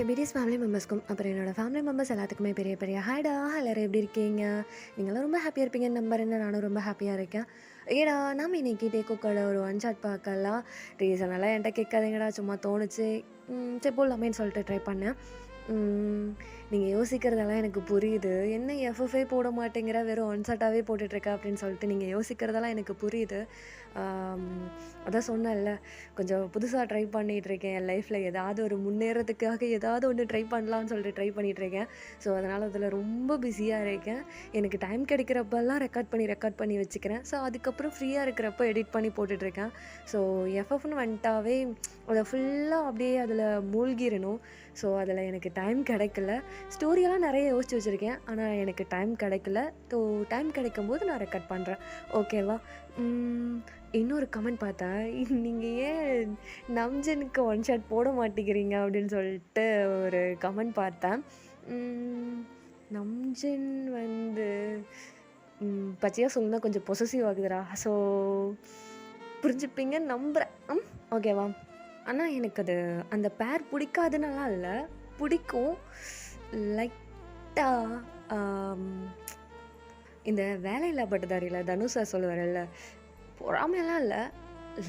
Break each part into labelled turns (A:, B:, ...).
A: BDS family மெம்பர்ஸ்க்கும் அப்புறம் என்னோடய family members எல்லாத்துக்குமே பெரிய பெரிய ஹாய்டா எல்லாரும் எப்படி இருக்கீங்க? நீங்களும் ரொம்ப ஹாப்பியாக இருப்பீங்கன்னு நம்புறேன். நானும் ரொம்ப ஹாப்பியாக இருக்கேன். ஏடா நாம் இன்னைக்கு டேக்கோக்கோட ஒரு ஒன் ஷாட் பார்க்கலாம். ரீசனெல்லாம் என்கிட்ட கேட்காதீங்கடா, சும்மா தோணுச்சு. சரி போடலாமேன்னு சொல்லிட்டு ட்ரை பண்ணேன். நீங்கள் யோசிக்கிறதெல்லாம் எனக்கு புரியுது. என்ன எஃப்எஃப்ஏ போட மாட்டேங்கிற, வெறும் ஒன் ஷாட்டாகவே போட்டுட்ருக்க அப்படின்னு சொல்லிட்டு நீங்கள் யோசிக்கிறதெல்லாம் எனக்கு புரியுது. அதான் சொன்னேன்ல, கொஞ்சம் புதுசாக ட்ரை பண்ணிகிட்ருக்கேன். என் லைஃப்பில் ஏதாவது ஒரு முன்னேறதுக்காக ஏதாவது ஒன்று ட்ரை பண்ணலான்னு சொல்லிட்டு ட்ரை பண்ணிகிட்ருக்கேன். ஸோ அதனால் அதில் ரொம்ப பிஸியாக இருக்கேன். எனக்கு டைம் கிடைக்கிறப்பெல்லாம் ரெக்கார்ட் பண்ணி வச்சுக்கிறேன். ஸோ அதுக்கப்புறம் ஃப்ரீயாக இருக்கிறப்ப எடிட் பண்ணி போட்டுட்ருக்கேன். ஸோ எஃப்எஃப்னு வந்துட்டாவே அதை ஃபுல்லாக அப்படியே அதில் மூழ்கிடணும். ஸோ அதில் எனக்கு டைம் கிடைக்கல. ஸ்டோரியெல்லாம் நிறைய யோசிச்சு வச்சுருக்கேன், ஆனால் எனக்கு டைம் கிடைக்கல. ஸோ டைம் கிடைக்கும்போது நான் ரெக்கார்ட் பண்ணுறேன், ஓகேவா? இன்னொரு கமெண்ட் பார்த்தேன், நீங்கள் ஏன் நம்ஜனுக்கு ஒன் ஷாட் போட மாட்டேங்கிறீங்க அப்படின்னு சொல்லிட்டு ஒரு கமெண்ட் பார்த்தேன். நம்ஜன் வந்து பச்சையாக சொல்லணும்னா கொஞ்சம் பொசசிவ் ஆகுதுடா. ஸோ புரிஞ்சுப்பீங்கன்னு நம்புகிறேன், ஓகேவா? ஆனால் எனக்கு அது அந்த பேர் பிடிக்காதுன்னெல்லாம் இல்லை, பிடிக்கும். லைட்டாக இந்த வேலையில்லா பட்டதாரியில் தனுஷா சொல்லுவார்ல, பொறாமையெல்லாம் இல்லை,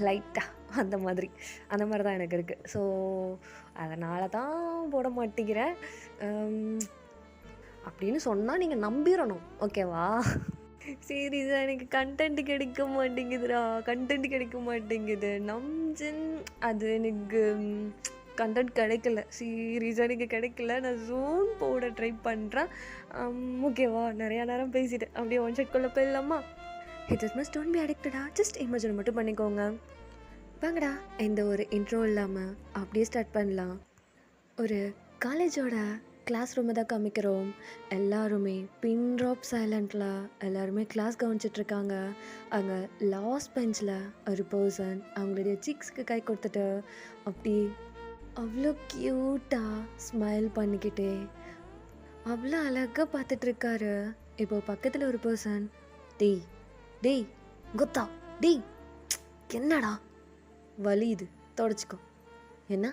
A: லைட்டாக அந்த மாதிரி தான் எனக்கு இருக்குது. ஸோ அதனால தான் போட மாட்டேங்கிறேன் அப்படின்னு சொன்னால் நீங்கள் நம்பிடணும், ஓகேவா? சீரியஸாக எனக்கு கண்டென்ட் கிடைக்க மாட்டேங்குது. நம்ஜன் அது எனக்கு கண்டென்ட் கிடைக்கல, சீரியஸாக எனக்கு கிடைக்கல. நான் ஜூன் போட ட்ரை பண்ணுறேன், ஓகேவா? நிறையா நேரம் பேசிட்டேன், அப்படியே ஒன் ஷாட்குள்ளே போயிடலாமா? இட்ஸ் மஸ்ட் டோன்ட் பி அடிக்டடா, ஜஸ்ட் இமேஜின் மட்டும் பண்ணிக்கோங்க. வாங்கடா, எந்த ஒரு இன்ட்ரோ இல்லாமல் அப்படியே ஸ்டார்ட் பண்ணலாம். ஒரு காலேஜோட கிளாஸ் ரூமை தான் காமிக்கிறோம். எல்லாருமே பின் ட்ராப் சைலண்டில் எல்லாருமே கிளாஸ் கவனிச்சிட்ருக்காங்க. அங்கே லாஸ்ட் பெஞ்சில் ஒரு பர்சன் அவங்களுடைய சிக்ஸ்க்கு கை கொடுத்துட்டு அப்படி அவ்வளோ க்யூட்டாக ஸ்மைல் பண்ணிக்கிட்டே அவ்வளோ அழகாக பார்த்துட்ருக்காரு. இப்போ பக்கத்தில் ஒரு பர்சன், டேய் கொத்தா, டேய் என்னடா வலியுது, தொடச்சிக்கோ. என்ன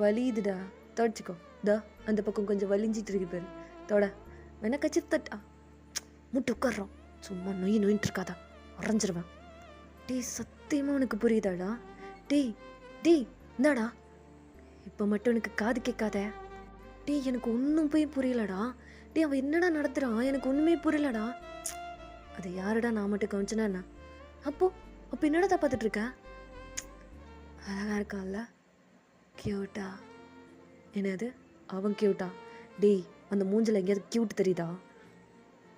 A: வலியுதுடா, தொடச்சிக்கோ. அந்த பக்கம் கொஞ்சம் வலிஞ்சிட்டு இருக்கு பேர், தொட வேணா கச்சி தட்டா, முட்டு உட்கார்றோம், சும்மா நொயின்ட்டு இருக்காதா, உறைஞ்சிருவேன். டேய் சத்தியமாக உனக்கு புரியுதாடா? டேய் இந்தாடா, இப்போ மட்டும் எனக்கு காது கேட்காத. டேய் எனக்கு ஒன்றும் போய் புரியலடா. டேய் அவன் என்னடா நடத்துகிறான், எனக்கு ஒன்றுமே புரியலடா. அது யாருடா நான் மட்டும் கவனிச்சனா என்ன? அப்போ என்னடா தான் பார்த்துட்ருக்க? அழகாக இருக்கான்ல, க்யூட்டா. என்னது அவன் க்யூட்டா? டேய் அந்த மூஞ்சில் எங்கேயாவது க்யூட் தெரியுதா?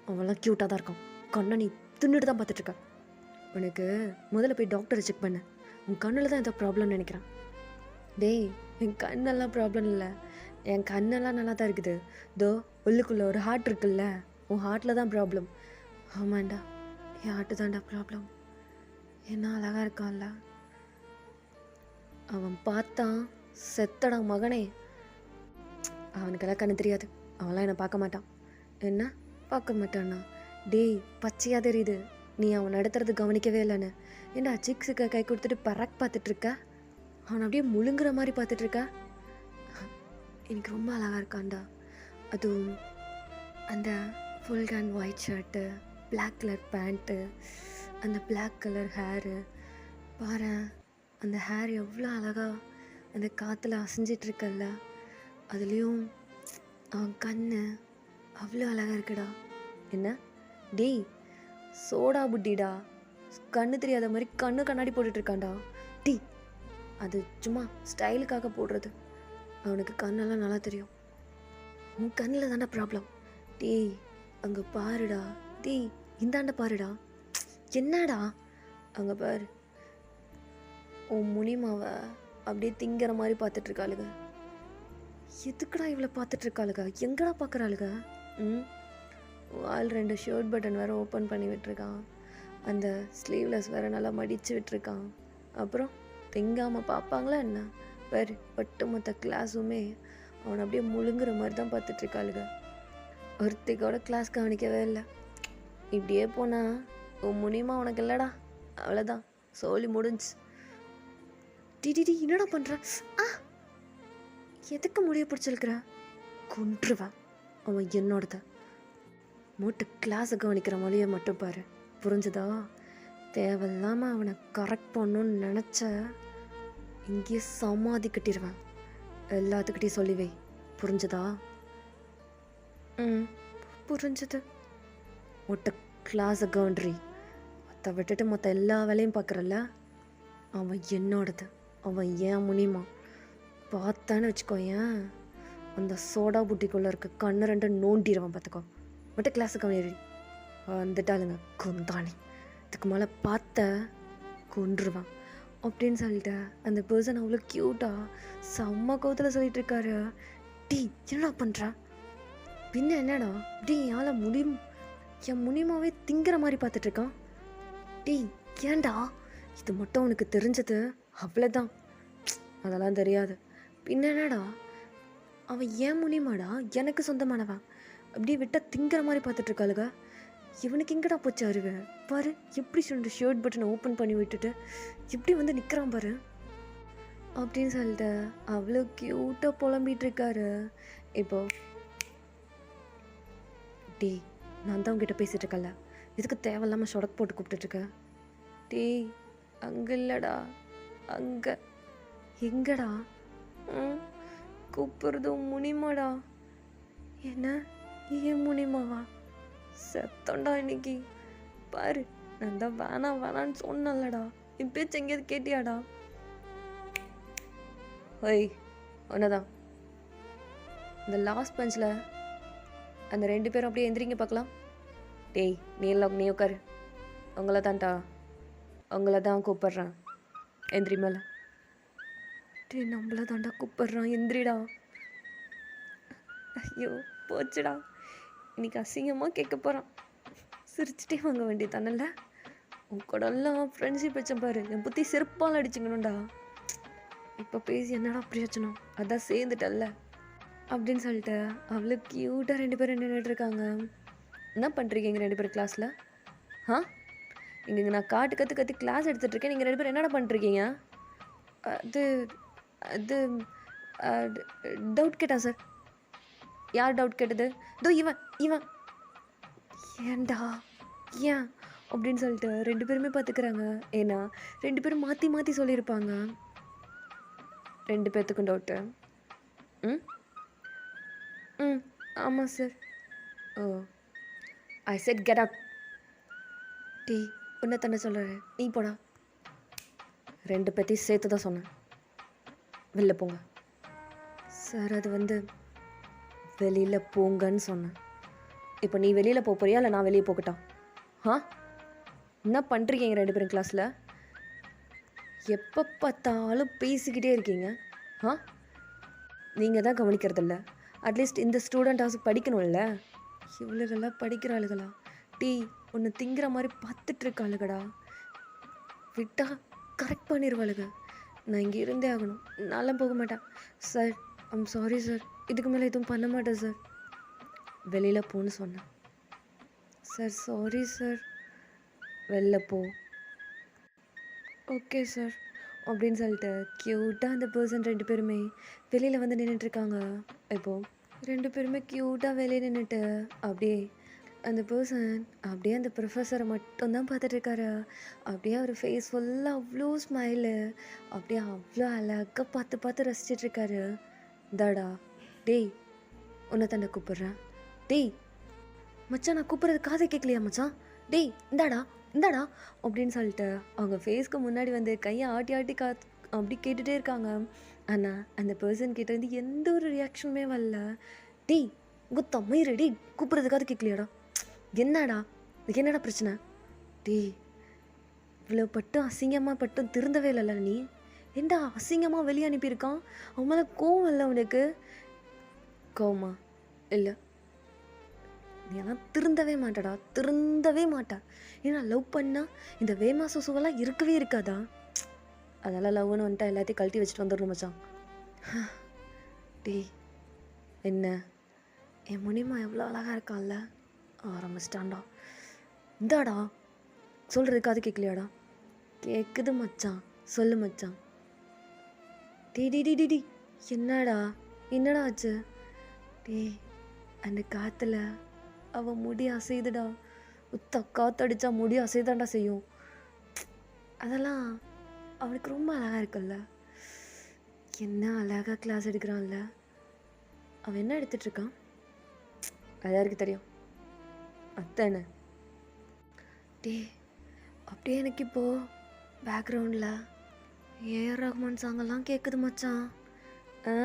A: அவன்லாம் க்யூட்டாக தான் இருக்கான். கண்ணை நீ தின்னுட்டு தான் பார்த்துட்ருக்க. உனக்கு முதல்ல போய் டாக்டரை செக் பண்ண. உன் கண்ணில் தான் ஏதோ ப்ராப்ளம்னு நினைக்கிறான். டேய் என் கண்ணெல்லாம் ப்ராப்ளம் இல்லை, என் கண்ணெல்லாம் நல்லா தான் இருக்குது. உள்ளுக்குள்ளே ஒரு ஹார்ட் இருக்குல்ல, உன் ஹார்ட்டில் தான் ப்ராப்ளம். ஆமாண்டா, என் ஹார்ட்டு தான்டா ப்ராப்ளம். என்ன அழகாக இருக்கான்ல. அவன் பார்த்தான் செத்தடா மகனே. அவனுக்கெல்லாம் கண்ணு தெரியாது, அவன்லாம் என்னை பார்க்க மாட்டான். என்ன பார்க்க மாட்டான்னா? டேய் பச்சையாக தெரியுது நீ அவன் நடத்துறது கவனிக்கவே இல்லைன்னு. ஏண்டா சிக்ஸுக்கு கை கொடுத்துட்டு பறக் பார்த்துட்ருக்க, அவனை அப்படியே முழுங்குற மாதிரி பார்த்துட்ருக்க. எனக்கு ரொம்ப அழகாக இருக்கான்டா. அதுவும் அந்த full hand white shirt, black colour pant, அந்த பிளாக் கலர் ஹேரு பாரு. அந்த ஹேர் எவ்வளோ அழகாக அந்த காற்றுல அசைஞ்சிட்ருக்கல்ல, அதுலேயும் அவன் கண் அவ்வளோ அழகாக இருக்குடா. என்ன டேய் சோடா புட்டிடா, கண்ணு தெரியாத மாதிரி கண்ணாடி போட்டுட்ருக்கான்டா. டீ அது சும்மா ஸ்டைலுக்காக போடுறது, அவனுக்கு கண்ணெல்லாம் நல்லா தெரியும். உன் கண்ணில் தாண்டா ப்ராப்ளம். டேய் அங்கே பாருடா, டேய் இந்தாண்ட பாருடா. என்னடா அங்கே பாரு, உன் முனிமாவை அப்படியே திங்கிற மாதிரி பார்த்துட்ருக்காளுங்க. எதுக்குடா இவ்வளோ பார்த்துட்ருக்காளுங்க, எங்கடா பார்க்குறாளுங்க? வால் 2 ஷர்ட் பட்டன் வேறு ஓப்பன் பண்ணி விட்டுருக்கான், அந்த ஸ்லீவ்லெஸ் வேறு நல்லா மடித்து விட்டுருக்கான். அப்புறம் திங்காமல் பார்ப்பாங்களா என்ன? பாரு ஒட்டுமொத்த கிளாஸுமே அவனை அப்படியே முழுங்குற மாதிரி தான் பார்த்துட்ருக்காளுங்க. ஒருத்திக்கோட கிளாஸ் கவனிக்கவே இல்லை. இப்படியே போனால் உன் முனிமா உனக்கு இல்லைடா, அவ்வளோதான், சோலி முடிஞ்சு. டி என்னடா பண்ணுற? எதுக்கு முடிய பிடிச்சிருக்கிற? கொன்றுவேன். அவன் என்னோடத. மூட்டு கிளாஸை கவனிக்கிற மொழியை மட்டும் பாரு, புரிஞ்சுதா? தேவையில்லாமல் அவனை கரெக்ட் பண்ணணும்னு நினச்ச இங்கேயே சமாதி கட்டிடுவேன். எல்லாத்துக்கிட்டையும் சொல்லி வை, புரிஞ்சுதா? ம், புரிஞ்சுது. மூட்டு கிளாஸை கவன்றி. அதை விட்டுட்டு மற்ற எல்லா வேலையும் பார்க்குறல்ல, அவன் என்னோடது. அவன் ஏன் முனிமா பார்த்தான்னு வச்சுக்கோயேன், அந்த சோடா புட்டிக்குள்ளே இருக்க கண்ணு ரெண்டு நோண்டிடுவான். பார்த்துக்கோ. மட்டும் கிளாஸுக்கு கவனிடி. வந்துட்டாளுங்க கொந்தாணி. இதுக்கு மேலே பார்த்த கொன்றுவான் அப்படின்னு சொல்லிட்டு அந்த பர்சன் அவ்வளோ க்யூட்டாக செம்ம கோவத்தில் சொல்லிட்டு இருக்காரு. டீ என்னடா பண்ணுறா? பின்ன என்னடா டீ யாழ என் முனிமாவே திங்கிற மாதிரி பார்த்துட்ருக்கான். டீ ஏன்டா? இது மட்டும் அவனுக்கு தெரிஞ்சது அவ்வளோதான். அதெல்லாம் தெரியாது. பின்ன என்னடா, அவன் ஏன் முனிமாடா, எனக்கு சொந்தமானவன். அப்படியே விட்டால் திங்கிற மாதிரி பார்த்துட்ருக்காளுங்க. இவனுக்கு எங்கடா போச்சு அறிவு? பாரு எப்படி சொல்லிட்டு ஷர்ட் பட்டனை ஓப்பன் பண்ணி விட்டுட்டு எப்படி வந்து நிற்கிறான் பாரு அப்படின்னு சொல்லிட்டு அவ்வளோ க்யூட்டாக புலம்பிகிட்டு இருக்காரு. இப்போ டீ நான் தான் உங்ககிட்ட பேசிகிட்டு இருக்கல, இதுக்கு தேவையில்லாமல் சொடக்கு போட்டு கூப்பிட்டுட்ருக்க. டீ அங்கே இல்லைடா, அங்கே. எங்கடா? கூப்பிட்றதும் முனிமாடா. என்ன ஏன் முனிமாவா? செத்தண்டா இன்னைக்கு. பாரு நான் தான் வேணான்னு சொன்னலடா, என் பேச்சு எங்கேயாவது கேட்டியாடா? ஓய் ஒன்னதான் இந்த லாஸ்ட் பெஞ்சில் அந்த 2 பேரும் அப்படியே எந்திரிங்க பார்க்கலாம். டேய் நீ உட்காரு. உங்களை தான்டா, உங்களை தான் கூப்பிட்றான். எந்திரி மேலே. டேய் நம்மளை தாண்டா கூப்பிட்றான், எந்திரிடா. ஐயோ போச்சுடா, இன்னைக்கு அசிங்கமாக கேட்க போகிறான். சிரிச்சுட்டே வாங்க வேண்டியதானல்ல. உன் கூடலாம் ஃப்ரெண்ட்ஷிப் வச்சேன் பாரு, என் புத்தி செருப்பால் அடிச்சுக்கணும்டா. இப்போ பேசி என்னடா பிரயோஜனம், அதான் சேர்ந்துட்டல்ல அப்படின்னு சொல்லிட்டு அவ்வளோ க்யூட்டாக 2 பேரும் நின்றுட்டுருக்காங்க. என்ன பண்ணுறீங்க 2 பேரும் கிளாஸில்? இங்கே நான் கற்று கிளாஸ் எடுத்துகிட்ருக்கேன், நீங்கள் 2 பேரும் என்னடா பண்ணிருக்கீங்க? அது அது டவுட் கேட்டான் சார். யார் டவுட் கேட்டது? இதோ இவன். ஏன்டா ஏன் அப்படின்னு சொல்லிட்டு 2 பேருமே பார்த்துக்கிறாங்க. ஏன்னா 2 பேரும் மாற்றி சொல்லியிருப்பாங்க. 2 பேர்த்துக்கும் டவுட்டு. ஆமாம் sir. Oh I said get out. டீ உன்னை தானே சொல்கிறேன், நீ போடா. 2 பேர்த்தையும் சேர்த்து தான் சொன்னேன், வெளில போங்க. சார் அது வெளியில் போங்கன்னு சொன்னேன். இப்போ நீ வெளியில் போறியா இல்லை நான் வெளியே போகட்டா? என்ன பண்ணுறீங்க 2 பேரும் கிளாஸில்? எப்போ பார்த்தாலும் பேசிக்கிட்டே இருக்கீங்க. நீங்கள் தான் கவனிக்கிறதில்ல. அட்லீஸ்ட் இந்த ஸ்டூடெண்ட் ஹவுஸ் படிக்கணும்ல. இவ்வளோகெல்லாம் படிக்கிற ஆளுகளா? டீ ஒன்று திங்கிற மாதிரி பார்த்துட்ருக்காளுகடா. விட்டா கரெக்ட் பண்ணிடுவாளுங்க. நான் இங்கே இருந்தே ஆகணும், நான்லாம் போக மாட்டேன். சார் ஐம் சாரி சார், இதுக்கு மேலே எதுவும் பண்ண மாட்டேன் சார். வெளியில் போன்னு சொன்னேன். சார் சாரி சார், வெளில போ. ஓகே சார் அப்படின்னு சொல்லிட்டு க்யூட்டாக அந்த பர்சன் 2 பேருமே வெளியில் வந்து நின்றுட்டுருக்காங்க. இப்போது 2 பேருமே க்யூட்டாக வெளியே நின்றுட்டு அப்படியே அந்த பர்சன் அப்படியே அந்த ப்ரொஃபஸரை மட்டும்தான் பார்த்துட்ருக்காரு. அப்படியே அவர் ஃபேஸ் ஃபுல்லாக அவ்வளோ ஸ்மைலு, அப்படியே அவ்வளோ அழகாக பார்த்து ரசிச்சிட்ருக்காரு. இந்தாடா டேய் உன்னை தாண்டா கூப்பிட்றேன். டேய் மச்சான் நான் கூப்பிட்றது காதை கேட்கலையா மச்சான்? டேய் இந்தாடா அப்படின்னு சொல்லிட்டு அவங்க ஃபேஸ்க்கு முன்னாடி வந்து கையை ஆட்டி அப்படி கேட்டுகிட்டே இருக்காங்க. ஆனால் அந்த பர்சன் கிட்ட வந்து எந்த ஒரு ரியாக்ஷனுமே வரல. டேய் உங்கள் தம்மை ரெடி கூப்பிட்றதுக்காக கேட்கலையாடா? என்னடா பிரச்சனை? டேய் இவ்வளோ பட்டும் அசிங்கமாக பட்டும் திருந்தவே இல்லைல்ல நீ? ஏண்டா அசிங்கமாக வெளியே அனுப்பியிருக்கான்? அவன் மேலே கோவம் இல்லை உனக்கு? கோவமா? இல்லை, நீ எல்லாம் திருந்தவே மாட்டா. ஏன்னா லவ் பண்ணால் இந்த வேமா சுசுவெல்லாம் இருக்கவே இருக்காதா? அதெல்லாம் லவ்னு வந்துட்டா எல்லாத்தையும் கழட்டி வச்சுட்டு வந்துடணும் மச்சான். டேய் என்ன என் முனிமா எவ்வளோ அழகாக இருக்கான்ல? ஆரம்பிச்சிட்டான்டா. இந்தாடா சொல்கிறதுக்காது கேட்கலையாடா? கேட்குது மச்சான், சொல்லு மச்சான். டி என்னடா என்னடா ஆச்சு? டேய், அந்த காற்றுல அவன் முடி அசையுதுடா. காற்றடிச்சா முடி அசைதாண்டா செய்யும். அதெல்லாம் அவனுக்கு ரொம்ப அழகாக இருக்குல்ல. என்ன அழகாக கிளாஸ் எடுக்கிறான்ல. அவன் என்ன எடுத்துட்ருக்கான்? அது யாருக்கு தெரியும்? அத்தானே. டே, அப்படியே எனக்கு இப்போது பேக்ரவுண்டில் ஏஆர் ரஹ்மான் சாங்கெல்லாம் கேட்குது மச்சான். ஆ,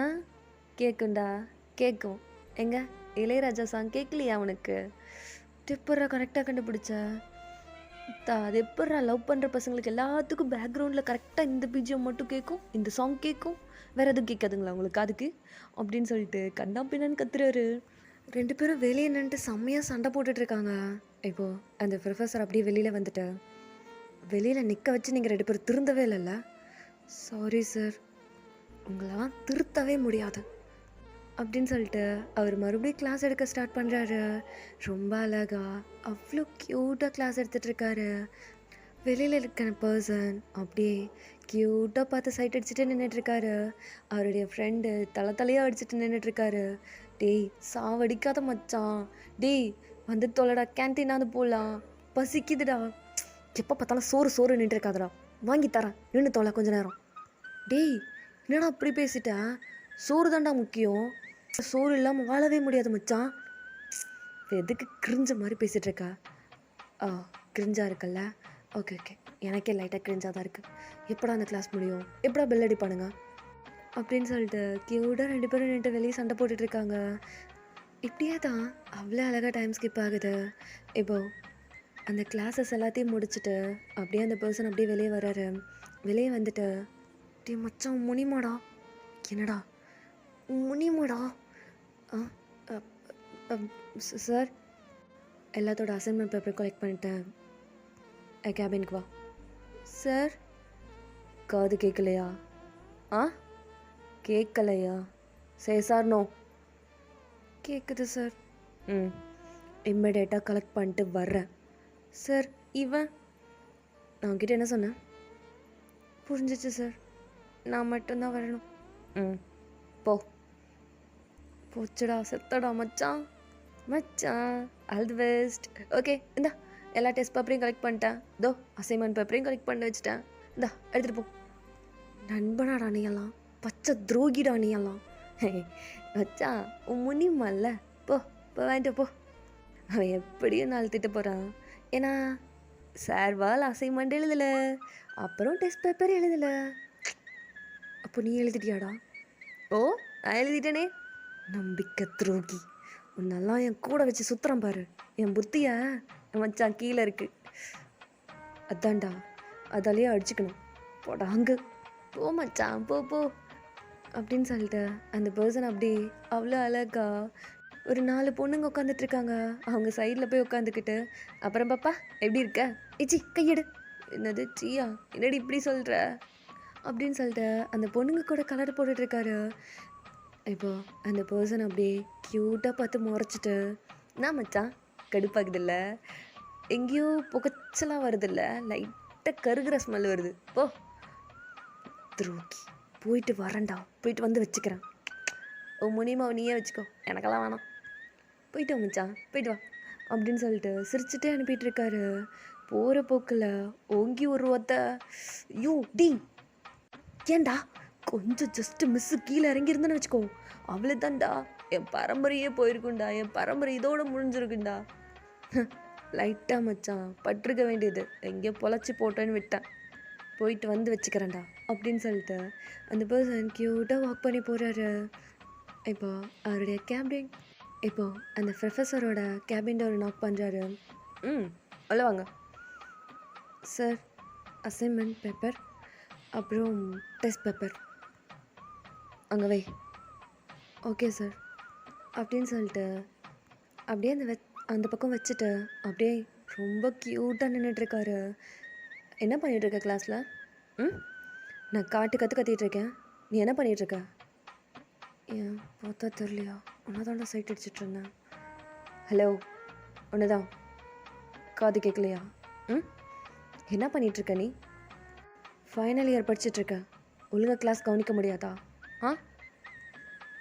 A: கேட்கும்டா, கேட்கும். எங்க இளையராஜா சாங் கேட்கலையா அவனுக்கு? எப்பட்றா கரெக்டாக கண்டுபிடிச்ச? அது எப்பட்றா லவ் பண்ணுற பசங்களுக்கு எல்லாத்துக்கும் பேக்ரவுண்டில் கரெக்டாக இந்த பிஜிஎம் மட்டும் கேட்கும், இந்த சாங் கேட்கும், வேறு எதுவும் கேட்காதுங்களா உங்களுக்கு அதுக்கு அப்படின்னு சொல்லிட்டு கண்டா பின்னான்னு கத்துறாரு. 2 பேரும் வெளியே நின்றுட்டு செம்மையாக சண்டை போட்டுட்ருக்காங்க. இப்போது அந்த ப்ரொஃபஸர் அப்படியே வெளியில் வந்துட்டு, வெளியில் நிற்க வச்சு நீங்கள் 2 பேரும் திருந்தவே இல்லைல்ல? சாரி சார், உங்களெல்லாம் திருத்தவே முடியாது அப்படின்னு சொல்லிட்டு அவர் மறுபடியும் கிளாஸ் எடுக்க ஸ்டார்ட் பண்ணுறாரு. ரொம்ப அழகா அவ்வளோ க்யூட்டாக கிளாஸ் எடுத்துகிட்ருக்காரு. வெளியில் இருக்கிற பர்சன் அப்படியே க்யூட்டாக பார்த்து சைட் அடிச்சுட்டு நின்றுட்டுருக்காரு. அவருடைய ஃப்ரெண்டு தலையாக அடிச்சுட்டு நின்றுட்டுருக்காரு. டேய், சாவடிக்காத மச்சான். டேய், வந்து தொலைடா, கேன்டீனாவது போகலாம், பசிக்குதுடா. எப்போ பார்த்தாலும் சோறு நின்றுருக்காதடா, வாங்கி தரேன், நின்று தொலை கொஞ்ச நேரம். டேய், என்னடா அப்படி பேசிட்டேன்? சோறு தாண்டா முக்கியம், சோறு இல்லாமல் வாழவே முடியாது மச்சான். எதுக்கு கிரிஞ்ச மாதிரி பேசிகிட்ருக்கா? கிரிஞ்சாக இருக்குல்ல? ஓகே, எனக்கே லைட்டாக கிரிஞ்சாக தான் இருக்குது. எப்படா அந்த கிளாஸ் முடியும்? எப்படா பெல் அடிப்பானுங்க அப்படின்னு சொல்லிட்டு க்யூட்டாக 2 பேரும் நின்று வெளியே சண்டை போட்டுட்ருக்காங்க. இப்படியே தான் அவ்வளோ அழகாக டைம் ஸ்கிப் ஆகுது. இப்போது அந்த கிளாஸஸ் எல்லாத்தையும் முடிச்சுட்டு அப்படியே அந்த பர்சன் அப்படியே வெளியே வர்றாரு. வெளியே வந்துட்டு, டே மச்சான் முனிமாடா. என்னடா முனிமாடா? சார், எல்லாத்தோட அசைன்மெண்ட் பேப்பர் கலெக்ட் பண்ணிட்டேன், கேபினுக்கு வா. சார், காது கேட்கலையா? கேட்கலையா? சரி சார், நோ. கேட்குது சார். இம்மிடியேட்டாக கலெக்ட் பண்ணிட்டு வர்றேன். சார், இவன் நான் உங்ககிட்ட என்ன சொன்னேன்? புரிஞ்சிச்சு சார், நான் மட்டும்தான் வரணும். போ. போச்சுடா, செத்தடா மச்சான். All the best. ஓகே, இந்தா எல்லா டெஸ்ட் பேப்பரையும் கலெக்ட் பண்ணிட்டேன். இதோ அசைன்மெண்ட் பேப்பரையும் கலெக்ட் பண்ணி வச்சுட்டேன். இந்தா எடுத்துகிட்டு போ. நண்பனாடா நீ எல்லாம், பச்சை துரோகிடா நீ எல்லாம். மச்சான், உன் முனிமல்ல, போ வாங்கிட்டு போ. அவன் எப்படியும் நாள் திட்ட போகிறான். ஏன்னா சார்வால் அசைன்மெண்ட் எழுதலை, அப்புறம் டெஸ்ட் பேப்பர் எழுதலை. அப்போ நீ எழுதிட்டியாடா? ஓ, நான் எழுதிட்டேனே. நம்பிக்கை துரோகி, உன்னெல்லாம் என் கூட வச்சு சுற்றுறான் பாரு. என் புத்தியா மச்சான் கீழே இருக்குது. அதான்டா, அதாலேயே அடிச்சுக்கணும். போடா அங்கு, போ மச்சான், போ அப்படின்னு சொல்லிட்டு அந்த பர்சன் அப்படி அவ்வளோ அழகா ஒரு 4 பொண்ணுங்க உட்காந்துட்ருக்காங்க. அவங்க சைடில் போய் உட்காந்துக்கிட்டு, அப்புறம் பாப்பா எப்படி இருக்க? ஏச்சி கையெடு. என்னது சீயா, என்னடி இப்படி சொல்கிற அப்படின்னு சொல்லிட்டு அந்த பொண்ணுங்க கூட கலர் போட்டுட்ருக்காரு. இப்போ அந்த பர்சன் அப்படியே க்யூட்டாக பார்த்து முறைச்சிட்டு, நான் மச்சான் கடுப்பாகுதில்ல, எங்கேயோ புகைச்சலாக வருதில்ல, லைட்டாக கருகிற ஸ்மெல் வருது, போ துரோகி. போயிட்டு வரேன்டா, போயிட்டு வந்து வச்சுக்கிறேன். முனியமாக நீயே வச்சுக்கோ, எனக்கெல்லாம் வேணாம். போயிட்டு வா மச்சான், போயிட்டு வா அப்படின்னு சொல்லிட்டு சிரிச்சுட்டே அனுப்பிட்டுருக்காரு. போகிற போக்கில் ஓங்கி ஒரு ஒத்த, யூ டி, ஏன்டா கொஞ்சம் ஜஸ்ட்டு மிஸ்ஸு கீழே இறங்கியிருந்தேன்னு வச்சுக்கோ, அவ்வளோதான்டா, என் பரம்பரையே போயிருக்குண்டா, என் பரம்பரை இதோடு முடிஞ்சிருக்குண்டா. லைட்டாக மச்சான் பட்டிருக்க வேண்டியது, எங்கேயோ பொழைச்சி போட்டேன்னு விட்டேன், போயிட்டு வந்து வச்சுக்கிறேன்டா அப்படின்னு சொல்லிட்டு அந்த பர்சன் க்யூட்டாக வாக் பண்ணி போகிறாரு. இப்போ அவருடைய கேபின், இப்போது அந்த ப்ரொஃபஸரோட கேபின் டோர் நாக் பண்ணுறாரு. உள்ள வாங்க சார், அசைன்மெண்ட் பேப்பர் அப்புறம் டெஸ்ட் பேப்பர் அங்கே வை. ஓகே சார் அப்படின்னு சொல்லிட்டு அப்படியே அந்த பக்கம் வச்சுட்டு அப்படியே ரொம்ப க்யூட்டாக நின்றுட்டுருக்காரு. என்ன பண்ணிகிட்ருக்க கிளாஸில்? நான் கத்திகிட்ருக்கேன், நீ என்ன பண்ணிகிட்ருக்க? ஏன் பார்த்தா தெரியலையா? ஒன்றா தாண்டா சைட் அடிச்சிட்டு இருந்தேன். ஹலோ, ஒன்று தான், காது கேட்கலையா? என்ன பண்ணிகிட்ருக்க நீ? ஃபைனல் இயர் படிச்சிட்ருக்க, ஒழுங்காக கிளாஸ் கவனிக்க முடியாதா?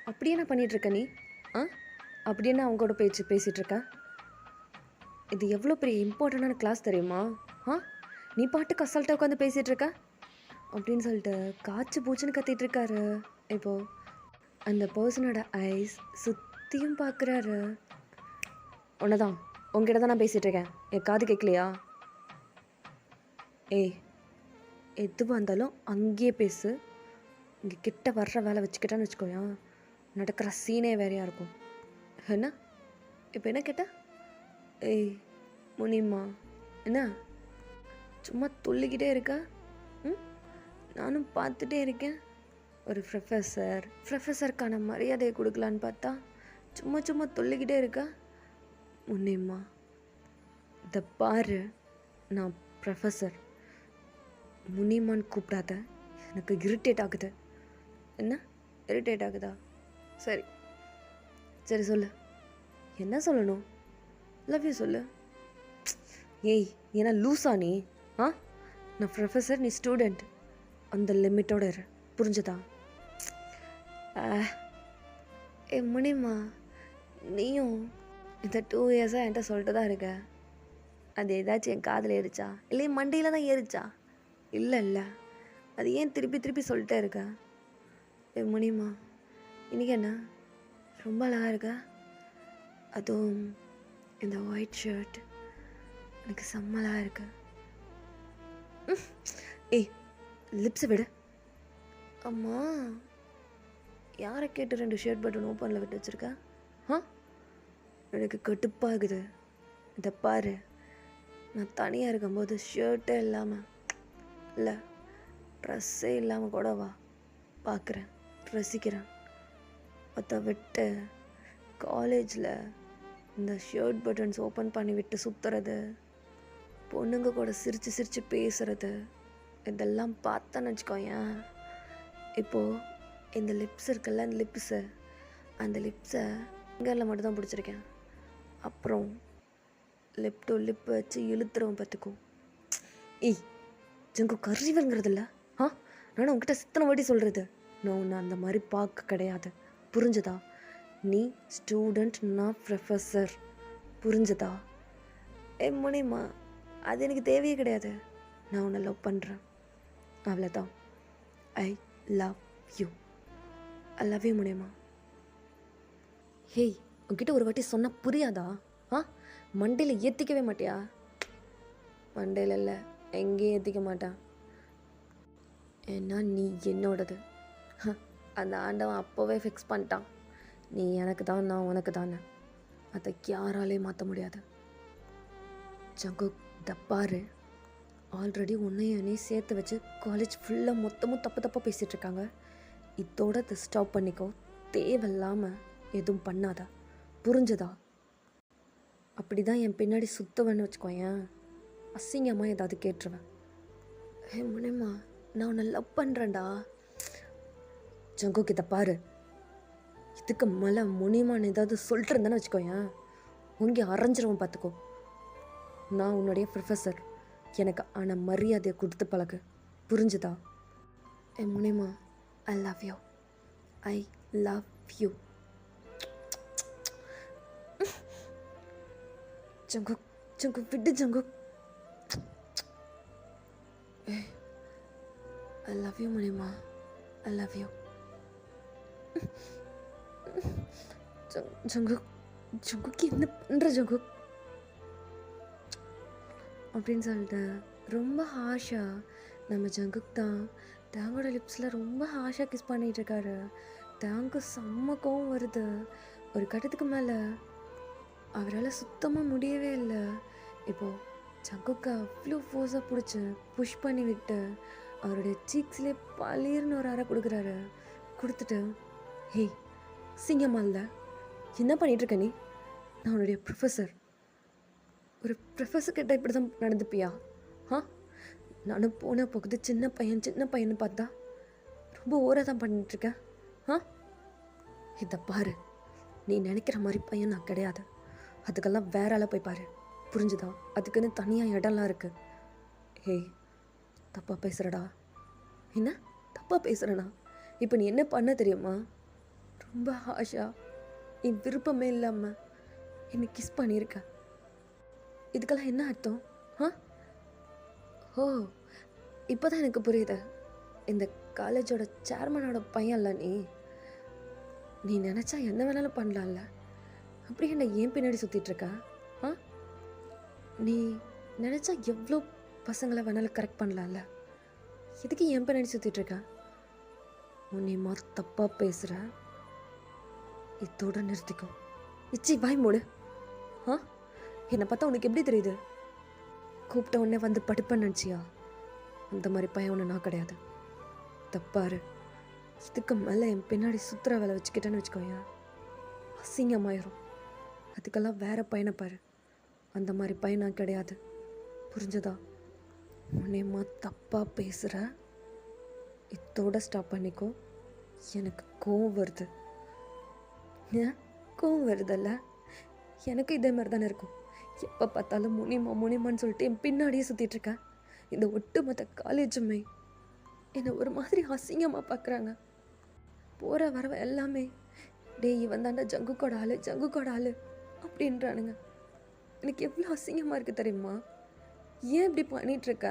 A: அப்படி என்ன பண்ணிகிட்ருக்க நீ? ஆ அப்படி என்ன அவங்க கூட பேசிகிட்ருக்க? இது எவ்வளோ பெரிய இம்பார்ட்டண்டான கிளாஸ் தெரியுமா? ஆ நீ பாட்டுக்கு அசால்ட்டாக உட்காந்து பேசிகிட்ருக்க அப்படின்னு சொல்லிட்டு காய்ச்சி பூச்சின்னு கத்திட்டு இருக்காரு. இப்போது அந்த பர்சனோட ஐஸ் சுற்றியும் பார்க்குறாரு. உன்னதான் உங்ககிட்ட தான் நான் பேசிகிட்ருக்கேன். என் காது கேட்கலையா? ஏய், எதுவாக இருந்தாலும் அங்கேயே பேசு. இங்கே கிட்ட வர்ற வேலை வச்சுக்கிட்டான்னு வச்சுக்கோயா, நடக்கிற சீனே வேறையாக இருக்கும். என்ன இப்போ என்ன கேட்ட? ஏய் முனிமா, என்ன சும்மா துள்ளிக்கிட்டே இருக்கா? நானும் பார்த்துட்டே இருக்கேன். ஒரு ப்ரொஃபஸருக்கான மரியாதையை கொடுக்கலான்னு பார்த்தா சும்மா துள்ளிக்கிட்டே இருக்கா. முனிமா, இதை பாரு, நான் ப்ரொஃபஸர், முனிமான்னு கூப்பிடாத. எனக்கு இரிட்டேட் ஆகுது. என்ன இரிட்டேட் ஆகுதா? சரி சரி சொல்லு, என்ன சொல்லணும்? லவ் யூ சொல்லு. ஏய், ஏன்னா லூஸா நீ? நான் ப்ரொஃபஸர், நீ ஸ்டூடெண்ட். அந்த லிமிட்டோடு இரு, புரிஞ்சுதா? முனிமா, நீயும் இந்த 2 இயர்ஸாக என்கிட்ட சொல்லிட்டு தான் இருக்க. அது ஏதாச்சும் என் காதில் ஏறிச்சா இல்லை என் மண்டியில் தான் ஏறிச்சா? இல்லை, அது ஏன் திருப்பி சொல்லிட்டே இருக்க? முனிமா, இன்றைக்கி என்ன ரொம்ப அழகாக இருக்க. அதுவும் இந்த ஒயிட் ஷர்ட் எனக்கு செம்மலாக இருக்கு. ஏய், லிப்ஸை விடு. அம்மா, யாரை கேட்டு 2 ஷர்ட் பட்டன் ஓப்பனில் விட்டு வச்சுருக்க? எனக்கு கடுப்பாகுது. இதை பாரு, நான் தனியாக இருக்கும்போது ஷர்ட்டே இல்லாமல், இல்லை ட்ரெஸ்ஸே இல்லாமல் கூட வா பார்க்குறேன், ரசிக்கிறேன். அதை விட்டு காலேஜில் இந்த ஷர்ட் பட்டன்ஸ் ஓப்பன் பண்ணி விட்டு சுற்றுறது, பொண்ணுங்க கூட சிரித்து பேசுகிறது, இதெல்லாம் பார்த்தேன்னு வச்சுக்கோயேன். இப்போது இந்த லிப்ஸ் இருக்குல்ல, அந்த லிப்ஸை ஃபிங்கரில் மட்டும்தான் பிடிச்சிருக்கேன். அப்புறம் லிப் டு லிப் வச்சு இழுத்துறவன் பார்த்துக்கோ. ஏய் ஜங்கு, கறிவங்கிறதில்ல. நானும் உங்ககிட்ட சித்தனை வாட்டி சொல்கிறது, நான் உன்னை அந்த மாதிரி பார்க்க கிடையாது, புரிஞ்சுதா? நீ ஸ்டூடெண்ட், நான் ப்ரொஃபஸர், புரிஞ்சுதா? முனிமா, அது எனக்கு தேவையே கிடையாது. நான் உன்னை லவ் பண்ணுறேன், அவ்வளோதான். ஐ லவ் யூ முனிமா. ஹேய், உங்ககிட்ட ஒரு வாட்டி சொன்னால் புரியாதா? மண்டையில் ஏற்றிக்கவே மாட்டியா? மண்டையில் இல்லை, எங்கேயும் ஏற்றிக்க மாட்டான். ஏன்னா நீ என்னோடது. அந்த ஆண்டவன் அப்போவே ஃபிக்ஸ் பண்ணிட்டான், நீ எனக்கு தான், நான் உனக்கு தானே. அதை யாராலையும் மாற்ற முடியாது. ஜங்கு, தப்பாரு, ஆல்ரெடி உன்னையே சேர்த்து வச்சு காலேஜ் ஃபுல்லாக மொத்தமும் தப்பாக பேசிகிட்ருக்காங்க. இதோட இதை ஸ்டாப் பண்ணிக்கோ. தேவையில்லாமல் எதுவும் பண்ணாதா, புரிஞ்சுதா? அப்படி தான் என் பின்னாடி சுத்தவன்னு வச்சுக்கோயேன், அசிங்கமாக ஏதாவது கேட்டுருவேன். முனிமா, நான் உன்னை லவ் பண்ணுறேன்டா. ஜங்கு, கிட்ட பாரு, இதுக்கு மேலே முனிமான்னு ஏதாவது சொல்லிட்டு இருந்தேன்னு வச்சுக்கோயேன், உங்கே அரைஞ்சிருவோம், பார்த்துக்கோ. நான் உன்னுடைய ப்ரொஃபஸர், எனக்கு ஆனால் மரியாதையை கொடுத்து பழகு, புரிஞ்சுதா? முனிமா, ஐ லவ் யூ. ஜங்கு, விட்டு ஜங்கு. ஐ லவ் யூ முனிமா, ஐ லவ் யூ. ஜங்குக்கு என்ன பண்ணுற ஜங்கு அப்படின்னு சொல்லிட்டு ரொம்ப ஹாஷாக நம்ம ஜங்குக்கு தான் தேங்கோட லிப்ஸில் ரொம்ப ஹாஷாக கிஸ் பண்ணிகிட்டு இருக்காரு. தேங்கு செம்ம கோவம் வருது. ஒரு கட்டத்துக்கு மேலே அவரால் சுத்தமாக முடியவே இல்லை. இப்போது ஜங்குக்கு அவ்வளோ ஃபோர்ஸாக பிடிச்சி புஷ் பண்ணி விட்டு அவருடைய சீக்ஸ்லேயே பளீர்னு ஒரு அறை கொடுக்குறாரு. கொடுத்துட்டு, ஹேய் சிங்கம்மா, இல்லை என்ன பண்ணிகிட்ருக்க நீ? நான் உன்னுடைய ப்ரொஃபஸர். ஒரு ப்ரொஃபஸர் கிட்ட இப்படி தான் நடந்துப்பியா? நானும் போன போகுது சின்ன பையன்னு பார்த்தா ரொம்ப ஓராக தான் பண்ணிகிட்ருக்கேன். இதை பாரு, நீ நினைக்கிற மாதிரி பையன் நான் கிடையாது. அதுக்கெல்லாம் வேற ஆளாக போய் பாரு, புரிஞ்சுதா? அதுக்குன்னு தனியாக இடம்லாம் இருக்குது. ஹேய், தப்பாக பேசுகிறடா. என்ன தப்பாக பேசுகிறேண்ணா? இப்போ நீ என்ன பண்ண தெரியுமா? ரொம்ப ஹாஷா என் விருப்பமே இல்லாமல் என்னை கிஸ் பண்ணியிருக்க. இதுக்கெல்லாம் என்ன அர்த்தம்? ஆ ஓ, இப்போ தான் எனக்கு புரியுது. இந்த காலேஜோட சேர்மனோட பையன்ல நீ. நீ நினச்சா என்ன வேணாலும் பண்ணலாம்ல. அப்படியே என்னை ஏன் பின்னாடி சுற்றிட்டு இருக்க? ஆ நீ நினச்சா எவ்வளோ பசங்களை வேணாலும் கரெக்ட் பண்ணலாம்ல. எதுக்கு என் பின்னாடி சுற்றிட்டு இருக்க? உன்னையுமா தப்பாக பேசுகிற. இதோட நிறுத்திக்கும். இச்சி வாய் மூடு. ஆ என்னை பார்த்தா உனக்கு எப்படி தெரியுது? கூப்பிட்ட உடனே வந்து படுப்பேன்னு நினச்சியா? அந்த மாதிரி பையன் ஒன்று நான் கிடையாது. தப்பாரு. இதுக்கு மேலே என் பின்னாடி சுற்றுற வேலை வச்சுக்கிட்டேன்னு வச்சுக்கோயேன், அசிங்கமாயிரும். அதுக்கெல்லாம் வேற பையனை பாரு. அந்த மாதிரி பையன் நான் கிடையாது. புரிஞ்சதா? உன்னையம்மா தப்பாக பேசுகிற. இதோட ஸ்டாப் பண்ணிக்கோ. எனக்கு கோவம் வருது. ஏன் கோவம் வருதல்ல? எனக்கு இதே மாதிரி தானே இருக்கும். எப்போ பார்த்தாலும் முனிமான்னு சொல்லிட்டு என் பின்னாடியே சுற்றிட்டுருக்கேன். இந்த ஒட்டுமொத்த காலேஜுமே என்னை ஒரு மாதிரி அசிங்கமாக பார்க்குறாங்க. போகிற வரவ எல்லாமே டே இவன் தாண்டா ஜங்குக்கோட ஆளு அப்படின்றானுங்க. எனக்கு எவ்வளோ அசிங்கமாக இருக்குது தெரியுமா? ஏன் இப்படி பண்ணிகிட்ருக்க?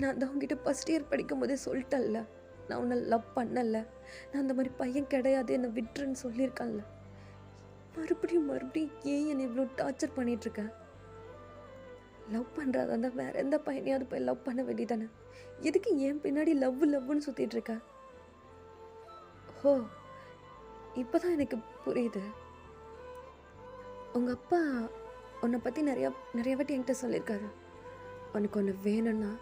A: நான் தான் உங்ககிட்ட ஃபஸ்ட் இயர் படிக்கும்போதே சொல்லிட்டேன்ல, நான் உன்னை லவ் பண்ணல, நான் அந்த மாதிரி பையன் கிடையாது, என்னை விட்டுருன்னு சொல்லியிருக்கேன்ல. மறுபடியும் ஏன் என்னை இவ்வளோ டார்ச்சர் பண்ணிகிட்ருக்க? லவ் பண்ணுறதா இருந்தால் வேறு எந்த பையனையாவது போய் லவ் பண்ண வேண்டியதானே. எதுக்கு ஏன் பின்னாடி லவ்னு சுற்றிட்டு இருக்க? ஓ, இப்போ தான் எனக்கு புரியுது. உங்கள் அப்பா உன்னை பற்றி நிறைய வாட்டி என்கிட்ட சொல்லியிருக்காரு. உனக்கு ஒன்று வேணும்னா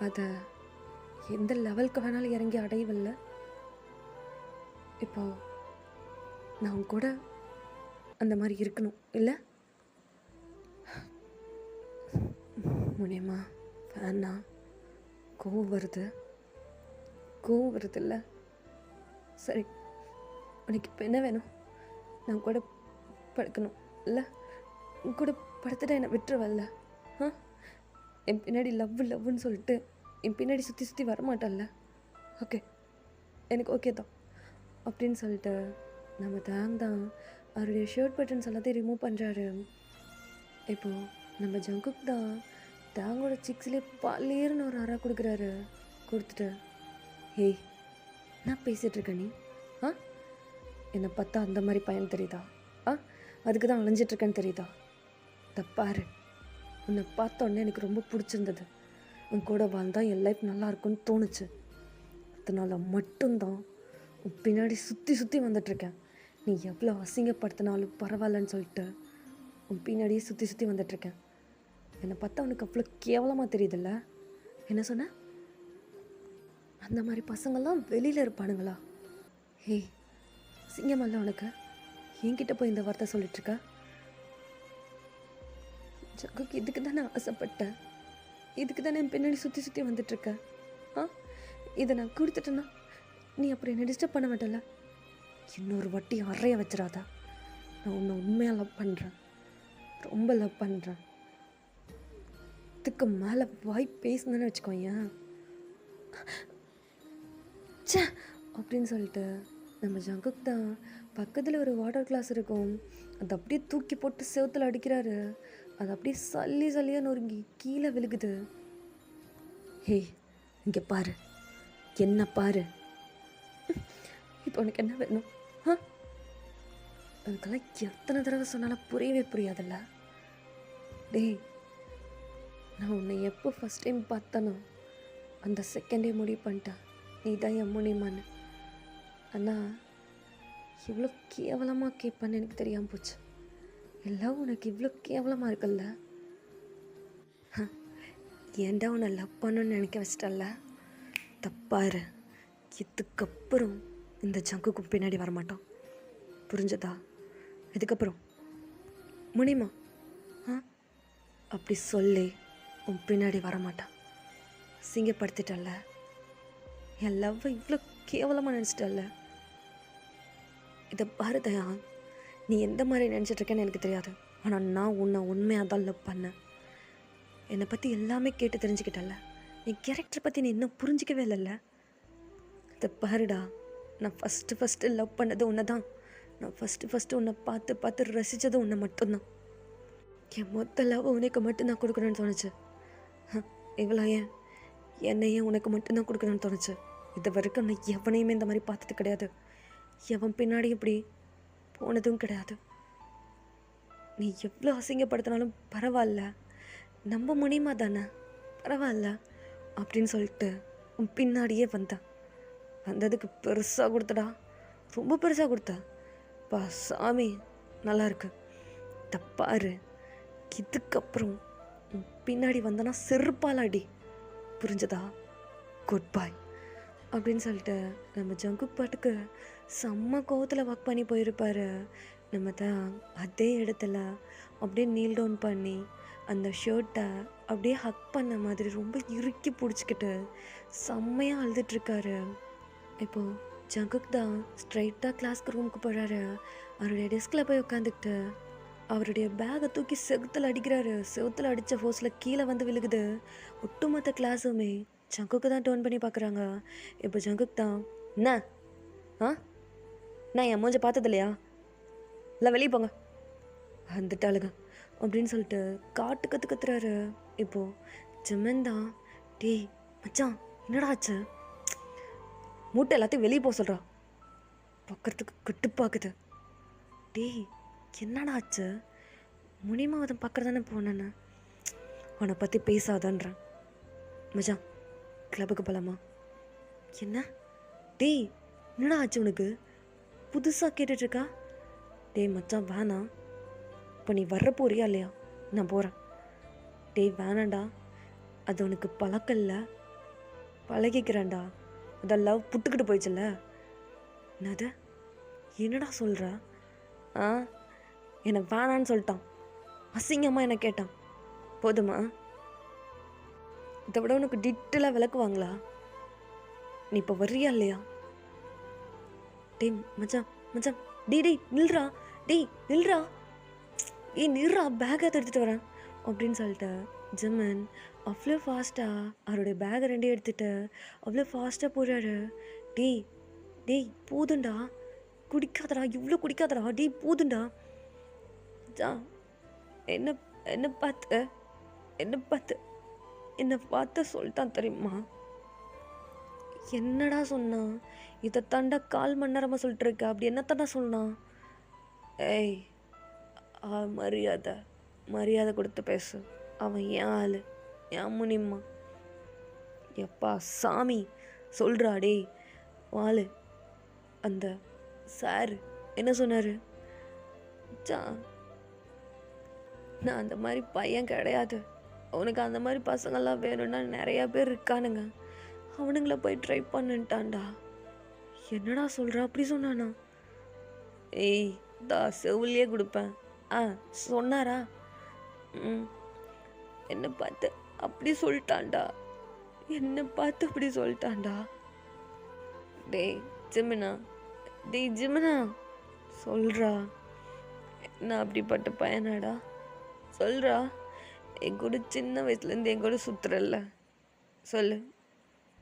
A: அதை எந்த லெவலுக்கு வேணாலும் இறங்கி அடையவில்லை. இப்போ நான் உன் கூட அந்த மாதிரி இருக்கணும் இல்லை? முனியம்மா வேணா. கோவம் வருது இல்லை? சரி, உனக்கு இப்போ என்ன வேணும்? நான் கூட படுக்கணும் இல்லை? உன் கூட படுத்துட்டா என்னை விட்டுருவல்ல? ஆ என் பின்னாடி லவ்னு சொல்லிட்டு என் பின்னாடி சுற்றி வரமாட்டல்ல? ஓகே, எனக்கு ஓகே தான் அப்படின்னு சொல்லிட்டு நம்ம தான் அவருடைய ஷர்ட் பட்டன்ஸ் எல்லாத்தையும் ரிமூவ் பண்ணுறாரு. இப்போது நம்ம ஜங்குக் தான் தேங்கோட சிக்ஸ்லேயே பல்லேருன்னு ஒரு அறா கொடுக்குறாரு. கொடுத்துட்டு ஏய் நான் பேசிகிட்ருக்க நீ என்னை பார்த்தா அந்த மாதிரி பையன் தெரியுதா? அதுக்கு தான் அலைஞ்சிட்ருக்கேன்னு தெரியுதா? தப்பாரு. உன்னை பார்த்தோன்னே எனக்கு ரொம்ப பிடிச்சிருந்தது. உன் கூட வாழ்ந்தால் என் லைஃப் நல்லா இருக்கும்னு தோணுச்சு. அதனால் மட்டும்தான் உன் பின்னாடி சுற்றி வந்துட்டுருக்கேன். நீ எவ்வளோ அசிங்கப்படுத்தினாலும் பரவாயில்லன்னு சொல்லிட்டு உன் பின்னாடியே சுற்றி வந்துட்டுருக்கேன். என்னை பார்த்தா உனக்கு அவ்வளோ கேவலமாக தெரியுதுல்ல? என்ன சொன்ன? அந்த மாதிரி பசங்கள்லாம் வெளியில் இருப்பானுங்களா? ஹே, சிங்கமல்ல உனக்கு? என்கிட்ட போய் இந்த வார்த்தை சொல்லிட்டுருக்க? ஜங்குக்கு இதுக்கு தானே ஆசைப்பட்டேன். இதுக்கு தானே என் பின்னாடி சுற்றி வந்துட்டுருக்க. இதை நான் கொடுத்துட்டேன்னா நீ அப்புறம் என்னை டிஸ்டர்ப் பண்ண மாட்டல? இன்னொரு வாட்டி அறைய வச்சிடாதா. நான் உன்னை உண்மையாக லவ் பண்ணுறேன், ரொம்ப லவ் பண்ணுறேன். இதுக்கு மேலே வாய் பேசுனேன்னு வச்சுக்கோங்க சே அப்படின்னு சொல்லிட்டு நம்ம ஜங்குக் தான் பக்கத்தில் ஒரு வாட்டர் கிளாஸ் இருக்கும், அதை அப்படியே தூக்கி போட்டு செவுத்தில் அடிக்கிறாரு. அது அப்படியே சல்லியாக நொறுங்கி கீழே விழுகுது. ஹே இங்கே பாரு, என்ன பாரு. இப்போ உனக்கு என்ன வேணும்? அதுக்கெல்லாம் எத்தனை தடவை சொன்னாலும் புரியவே புரியாதுல்ல? டேய், நான் உன்னை எப்போ ஃபஸ்ட் டைம் பார்த்தனோ அந்த செகண்டே முடிவு பண்ணிட்டேன் நீ தான் என் முனிமான்னு. ஆனால் இவ்வளோ கேவலமாக கேட்பேன்னு எனக்கு தெரியாமல் போச்சு. எல்லாம் உனக்கு இவ்வளோ கேவலமாக இருக்குல்ல? ஏன்டா உன்னை லவ் பண்ணணும்னு நினைக்க வச்சிட்டல்ல? தப்பாரு. இதுக்கப்புறம் இந்த ஜங்குக்கும் பின்னாடி வரமாட்டோம், புரிஞ்சதா? இதுக்கப்புறம் முனிமா அப்படி சொல்லி உன் பின்னாடி வரமாட்டான். சிங்கப்படுத்திட்டல்ல, என் லவ்வை இவ்வளோ கேவலமாக நினச்சிட்டல்ல? இதை பாரு தயா, நீ எந்த மாதிரி நினச்சிட்ருக்கேன்னு எனக்கு தெரியாது. ஆனால் நான் உன்னை உண்மையாக தான் லவ் பண்ணேன். என்னை பற்றி எல்லாமே கேட்டு தெரிஞ்சுக்கிட்டல்ல? என் கேரக்டரை பற்றி நீ இன்னும் புரிஞ்சிக்கவே இல்லைல்ல? இதை பாருடா, நான் ஃபஸ்ட்டு லவ் பண்ணது உன்னை தான். நான் ஃபஸ்ட்டு உன்னை பார்த்து பார்த்து ரசித்தது உன்னை மட்டும்தான். என் மொத்த லவ் உனக்கு மட்டும்தான் கொடுக்கணும்னு தோணுச்சு. இவ்வளோ என்னையே உனக்கு மட்டும்தான் கொடுக்கணும்னு தோணுச்சு. இது வரைக்கும் நான் எவனையுமே இந்த மாதிரி பார்த்தது கிடையாது. எவன் பின்னாடி இப்படி போனதும் கிடையாது. நீ எவ்வளோ அசிங்கப்படுத்தினாலும் பரவாயில்ல, நம்ப முடியுமா தானே, பரவாயில்ல அப்படின்னு சொல்லிட்டு உன் பின்னாடியே வந்ததுக்கு பெருசாக கொடுத்தடா, ரொம்ப பெருசாக கொடுத்த. பா சாமி நல்லா இருக்கு. தப்பாரு, இதுக்கப்புறம் உன் பின்னாடி வந்தனா செருப்பால் அடி, புரிஞ்சதா? குட் பாய் அப்படின்னு சொல்லிட்டு நம்ம ஜங்குக் பாட்டுக்கு செம்ம கோவத்தில் வாக் பண்ணி போயிருப்பார். நம்ம தான் அதே இடத்துல அப்படியே நீல் டவுன் பண்ணி அந்த ஷர்ட்டை அப்படியே ஹக் பண்ண மாதிரி ரொம்ப இறுக்கி பிடிச்சிக்கிட்டு செம்மையாக அழுதுட்ருக்காரு. இப்போது ஜங்குக் தான் ஸ்ட்ரைட்டாக கிளாஸ்க்கு ரூமுக்கு போகிறாரு. அவருடைய டெஸ்கில் போய் உட்காந்துக்கிட்டு அவருடைய பேகை தூக்கி செவுத்தில் அடிக்கிறாரு. செவுத்தில் அடித்த ஃபோர்ஸில் கீழே வந்து விழுகுது. ஒட்டுமொத்த கிளாஸுமே ஜங்குக்கு தான் டர்ன் பண்ணி பார்க்குறாங்க. இப்போ ஜங்குக் தான், என்ன நான் என் மூஞ்ச பார்த்தது இல்லையா, இல்லை வெளியே போங்க வந்துட்டாளுங்க அப்படின்னு சொல்லிட்டு கத்துறாரு. இப்போது ஜிம்மன் தான், டேய் மச்சான் என்னடா ஆச்சு, மூட்டை எல்லாத்தையும் வெளியே போக சொல்கிறா, பார்க்குறதுக்கு கட்டுப்பாக்குது. டேய் என்னடா ஆச்சு, முனிமாவதம் பார்க்குறது தானே போனேன்னு, அவனை பற்றி பேசாதன்றேன். மச்சான் கிளப்புக்கு போகலாமா? என்ன டேய் என்னடா ஆச்சு உனக்கு, புதுசாக கேட்டுட்ருக்கா? டேய் மச்சான் வேணாம், இப்போ நீ வர்ற போறியா இல்லையா? நான் போகிறேன். டேய் வேணாண்டா, அது உனக்கு பழக்கம் இல்லை, பழகிக்கிறேன்டா. அதான் லவ் புட்டுக்கிட்டு போயிடுச்சுல்ல. என்னது என்னடா சொல்கிற? என்னை வேணான்னு சொல்லிட்டான், அசிங்கமாக என்னை கேட்டான், போதுமா? இதை விட உனக்கு டிட்டெயிலாக விளக்குவாங்களா? நீ இப்போ வர்றியா இல்லையா? டேய் மச்சான் மச்சான், டேய் நில்றா, டேய் நில்றா, நில்றா, பேக்கை எடுத்துகிட்டு வரேன் அப்படின்னு சொல்லிட்டு ஜிம்மன் அவ்வளோ ஃபாஸ்ட்டாக அவருடைய பேக்கை ரெண்டையும் எடுத்துகிட்டு அவ்வளோ ஃபாஸ்ட்டாக போகிறாரு. டேய் டேய் போதுண்டா, குடிக்காதடா, இவ்வளோ குடிக்காதடா, டேய் போதுண்டா. என்ன என்ன பார்த்து என்னை பார்த்து சொல்லிட்டான் தெரியுமா? என்னடா சொன்னான்? இதை தாண்டா 1/4 மணி நேரமாக சொல்லிட்டு இருக்க, அப்படி என்னத்தாண்டா சொன்னான்? ஏய் மரியாதை கொடுத்து பேசு, அவன் ஏன் ஆள், ஏன் முனிமா? எப்பா சாமி சொல்கிறா, டேய் வாள். அந்த சார் என்ன சொன்னார்? நான் அந்த மாதிரி பையன் கிடையாது, அவனுக்கு அந்த மாதிரி பசங்கள்லாம் வேணும்னா நிறையா பேர் இருக்கானுங்க, அவனுங்கள போய் ட்ரை பண்ணுட்டான்டா. என்னடா சொல்கிற? அப்படி சொன்னானா? ஏய் செவிலியே கொடுப்பேன். சொன்னாரா? என்னை பார்த்து அப்படி சொல்லிட்டான்டா, என்னை பார்த்து அப்படி சொல்லிட்டான்டா. டேய் ஜிமினா சொல்கிறா, என்ன அப்படிப்பட்ட பையனாடா சொல்கிறா? என் கூட சின்ன வயசுலேருந்து என் கூட சுற்றுறல்ல, சொல்லு,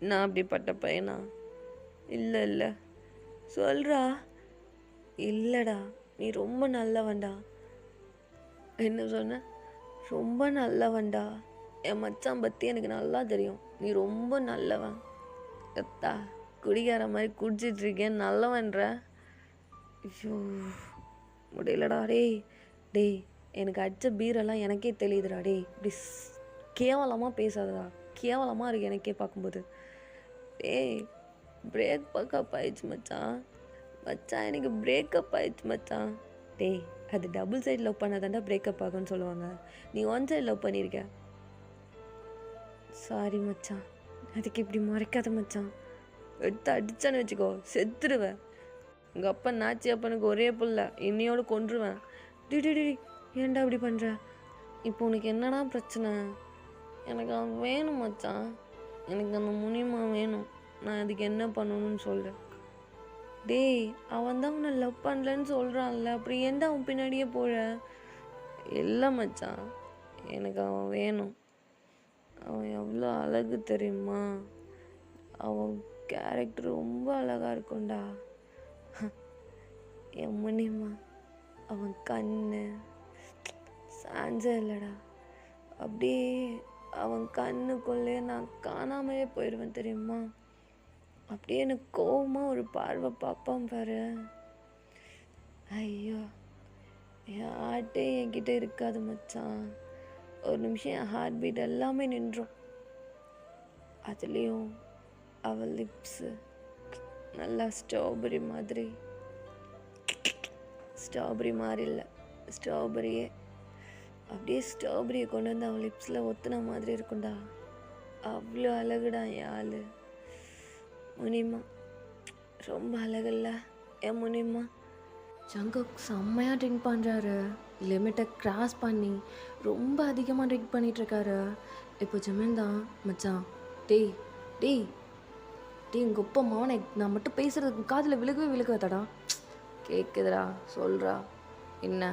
A: நான் அப்படிப்பட்ட பையனா? இல்லை சொல்கிறா. இல்லைடா, நீ ரொம்ப நல்லவன்டா. என்ன சொன்ன? ரொம்ப நல்லவன்டா. என் மச்சான் பற்றி எனக்கு நல்லா தெரியும், நீ ரொம்ப நல்லவன். எத்தா குடிக்கார மாதிரி குடிச்சிட்ருக்கேன் நல்லவன்ற. ஐயோ முடியலடா. டேய் எனக்கு அடித்த பீரெல்லாம் எனக்கே தெரியுதுடா. டேய் இப்படி கேவலமாக பேசாதடா, கேவலமாக இருக்கு எனக்கே பார்க்கும்போது. டேய் பிரேக்கப் ஆயிடுச்சு மச்சான், எனக்கு பிரேக்கப் ஆயிடுச்சு மச்சான். டேய் அது டபுள் சைடு லவ் பண்ணாதாண்டா பிரேக்கப் ஆகும்னு சொல்லுவாங்க, நீ 1 சைடு லவ் பண்ணியிருக்க. சாரி மச்சான், அதுக்கு இப்படி மறைக்காத மச்சான், எடுத்து அடித்தான்னு வச்சுக்கோ செத்துருவேன். உங்கள் அப்பா நாச்சி அப்பனுக்கு ஒரே புள்ள, இன்னையோடு கொன்றுவேன். டி ஏன்டா இப்படி பண்ணுற? இப்போ உனக்கு என்னடா பிரச்சனை? எனக்கு அவன் வேணும் மச்சான், எனக்கு அந்த முனிமா வேணும், நான் அதுக்கு என்ன பண்ணணும்னு சொல்லு. டேய் அவன் தான் உன்னை லவ் பண்ணலன்னு சொல்கிறான்ல, அப்படி ஏன்டா அவன் பின்னாடியே போகிற? இல்லை மச்சான், எனக்கு அவன் வேணும். அவன் எவ்வளோ அழகு தெரியுமா? அவன் கேரக்டர் ரொம்ப அழகாக இருக்கும்டா. என் முனிமா அவன் கண்ணு சாஞ்சே இல்லைடா. அப்படியே அவன் கண்ணுக்குள்ளே நான் காணாமையே போயிடுவேன் தெரியுமா. அப்படியே எனக்கு கோவமாக ஒரு பார்வை பார்ப்பான் பாரு. ஐயோ, என் ஹார்ட்டே என்கிட்ட இருக்காது மச்சான். ஒரு நிமிஷம் என் ஹார்ட் பீட் எல்லாமே நின்றோம். அதுலேயும் அவள் லிப்ஸு நல்லா ஸ்ட்ராபெரி மாதிரி இல்லை, ஸ்ட்ராபெரியே அப்படியே ஸ்ட்ராபெரியை கொண்டு வந்து அவன் லிப்ஸில் ஒத்துன மாதிரி இருக்கும்டா. அவ்வளோ அழகுடா என் ஆள். முனிமா ரொம்ப அழகில்ல என் முனிமா. ஜங்குக் செம்மையாக ட்ரிங்க் பண்ணுறாரு, லிமிட்டை கிராஸ் பண்ணி ரொம்ப அதிகமாக ட்ரிங்க் பண்ணிகிட்ருக்காரு. இப்போ ஜமீன் தான் மச்சான், டேய் டேய் டேய் உங்கள் ஒப்ப மோனை நான் மட்டும் பேசுகிறதுக்கு காதில் விழுகாதடா. கேட்குதுடா, சொல்கிறா என்ன.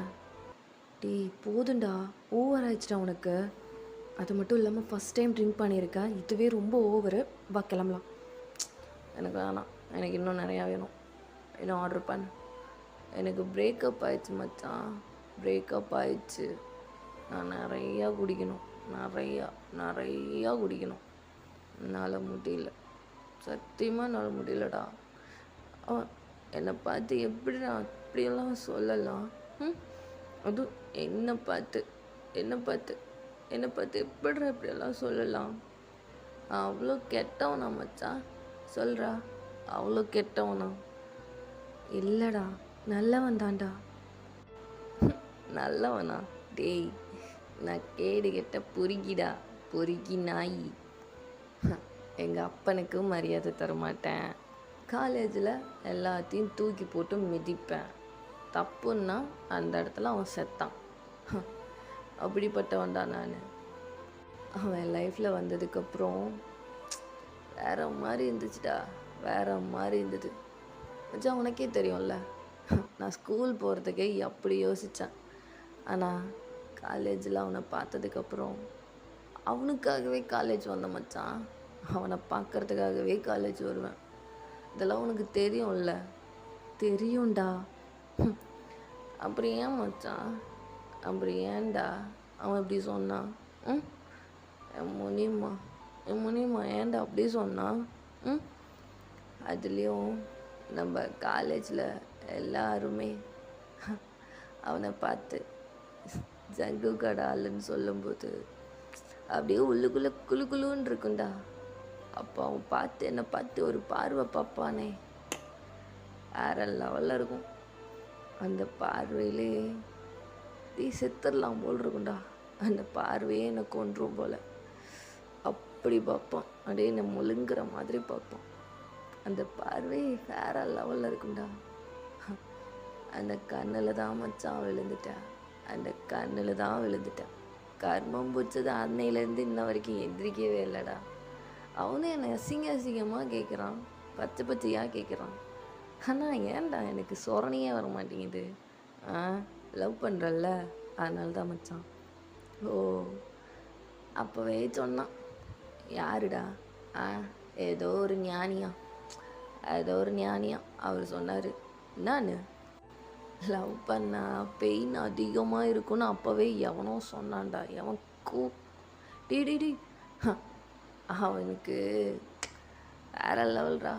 A: டேய் போதுண்டா, ஓவர் ஆயிடுச்சுடா உனக்கு. அது மட்டும் இல்லாமல் ஃபஸ்ட் டைம் ட்ரிங்க் பண்ணியிருக்கேன், இதுவே ரொம்ப ஓவரு. வா கிளம்பலாம். எனக்கு வேணாம், எனக்கு இன்னும் நிறையா வேணும். இன்னும் ஆர்டர் பண்ணு. எனக்கு பிரேக்கப் ஆயிடுச்சு மச்சான், பிரேக்கப் ஆயிடுச்சு. நான் நிறையா குடிக்கணும், நிறையா குடிக்கணும். என்னால் முடியல, சத்தியமாக என்னால் முடியலடா. அவன் என்னை பார்த்து எப்படி நான் அப்படியெல்லாம் சொல்லலாம்? அதுவும் என்னை பார்த்து எப்படிடா இப்படியெல்லாம் சொல்லலாம்? அவ்வளோ கெட்டவனா மச்சான்? சொல்கிறா, அவ்வளோ கெட்டவனா? இல்லைடா, நல்லவன் தான்டா. நல்லவனா? டேய் நான் கேடு கெட்ட பொறுக்கிடா, பொறுக்கி நாய். எங்கள் அப்பனுக்கு மரியாதை தரமாட்டேன். காலேஜில் எல்லாத்தையும் தூக்கி போட்டு மிதிப்பேன். தப்புன்னா அந்த இடத்துல அவன் செத்தான். அப்படிப்பட்டவன்டா நான். அவன் என் லைஃப்பில் வந்ததுக்கப்புறம் வேறு மாதிரி இருந்துச்சுடா, வேறு மாதிரி இருந்தது மச்சான். உனக்கே தெரியும்ல, நான் ஸ்கூல் போகிறதுக்கே அப்படி யோசித்தேன். ஆனால் காலேஜில் அவனை பார்த்ததுக்கப்புறம் அவனுக்காகவே காலேஜ் வந்தேன் மச்சான். அவனை பார்க்குறதுக்காகவே காலேஜ் வருவேன். இதெல்லாம் உனக்கு தெரியும்ல? தெரியும்டா. அப்புறம் ஏன் மச்சான், அப்புறம் ஏன்டா அவன் இப்படி சொன்னான்? என் முனிமா ஏன்டா அப்படி சொன்னான்? அதுலேயும் நம்ம காலேஜில் எல்லாருமே அவனை பார்த்து ஜங்கு கடாலுன்னு சொல்லும்போது அப்படியே உள்ளுக்குள்ளே குழுன்னு இருக்குண்டா. அப்போ அவன் பார்த்து என்னை பார்த்து ஒரு பார்வை பார்ப்பானே, வேற லெவலில் இருக்கும். அந்த பார்வையிலே தீ செத்துடலாம் போல் இருக்குண்டா. அந்த பார்வையே என்னை கொன்றும் போல் அப்படி பார்ப்பான். அப்படியே என்னை முழுங்குற மாதிரி பார்ப்பான். அந்த பார்வை வேற லெவலில் இருக்குண்டா. அந்த கண்ணில் தான் மச்சான் விழுந்துட்டேன், அந்த கண்ணில் தான் விழுந்துட்டேன். கர்மம் பிடிச்சது அன்னையிலேருந்து இன்ன வரைக்கும் எந்திரிக்கவே இல்லைடா. அவனும் என்னை அசிங்கமாக கேட்குறான், பச்சையாக கேட்குறான். ஆனால் ஏன்டா எனக்கு சொரணையே வர மாட்டேங்குது? லவ் பண்ணுறல்ல, அதனால தான் மச்சான். ஓ, அப்போவே சொன்னான். யாருடா? ஏதோ ஒரு ஞானியா அவர் சொன்னார். நான் லவ் பண்ண பெயின் அதிகமாக இருக்குன்னு அப்போவே எவனோ சொன்னான்டா. எவன் டி அவனுக்கு வேற லெவல்டா.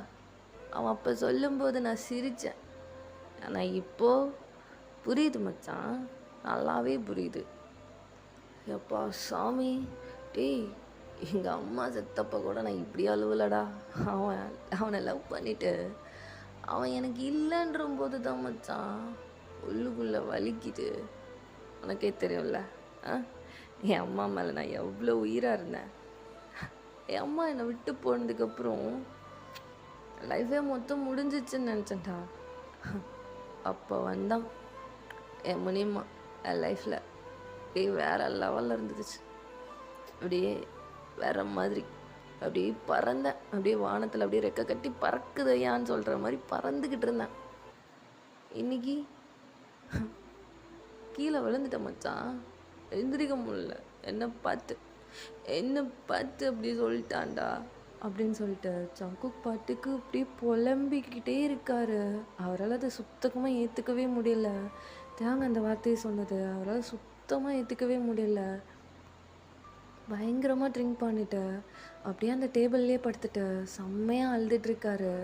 A: அவன் அப்போ சொல்லும்போது நான் சிரித்தேன். ஆனால் இப்போது புரியுது மச்சான், நல்லாவே புரியுது. எப்பா சாமி, டேய் எங்கள் அம்மா செத்தப்போ கூட நான் இப்படி அழுவலடா. அவனை லவ் பண்ணிவிட்டு அவன் எனக்கு இல்லைன்ற போது தான் மச்சான் உள்ளுக்குள்ளே வலிக்குது. உனக்கே தெரியும்ல, என் அம்மா மேலே நான் எவ்வளோ உயிராக இருந்தேன். என் அம்மா என்னை விட்டு போனதுக்கப்புறம் லைஃபே மொத்தம் முடிஞ்சிச்சுன்னு நினச்சேன்டா. அப்போ வந்தான் என் முனிமா என் லைஃப்பில். அப்படியே வேறு லெவலில் இருந்துச்சு. அப்படியே வேற மாதிரி அப்படியே பறந்தேன். அப்படியே வானத்தில் அப்படியே ரெக்க கட்டி பறக்குதையான்னு சொல்கிற மாதிரி பறந்துக்கிட்டு இருந்தேன். இன்னைக்கு கீழே விழுந்துட்டேன் மச்சான், எழுந்திரிக்க முடியல. என்னை பார்த்து அப்படி சொல்லிட்டான்டா. அப்படின்னு சொல்லிட்டு ஜங்குக் பாட்டுக்கு அப்படியே புலம்பிக்கிட்டே இருக்காரு. அவரால் அதை சுத்தமாக ஏற்றுக்கவே முடியல. தேங்க அந்த வார்த்தையை சொன்னது அவரால் சுத்தமாக ஏற்றுக்கவே முடியல. பயங்கரமாக ட்ரிங்க் பண்ணிட்டு அப்படியே அந்த டேபிள்லேயே படுத்துட்டு செம்மையாக அழுதுட்டு இருக்காரு.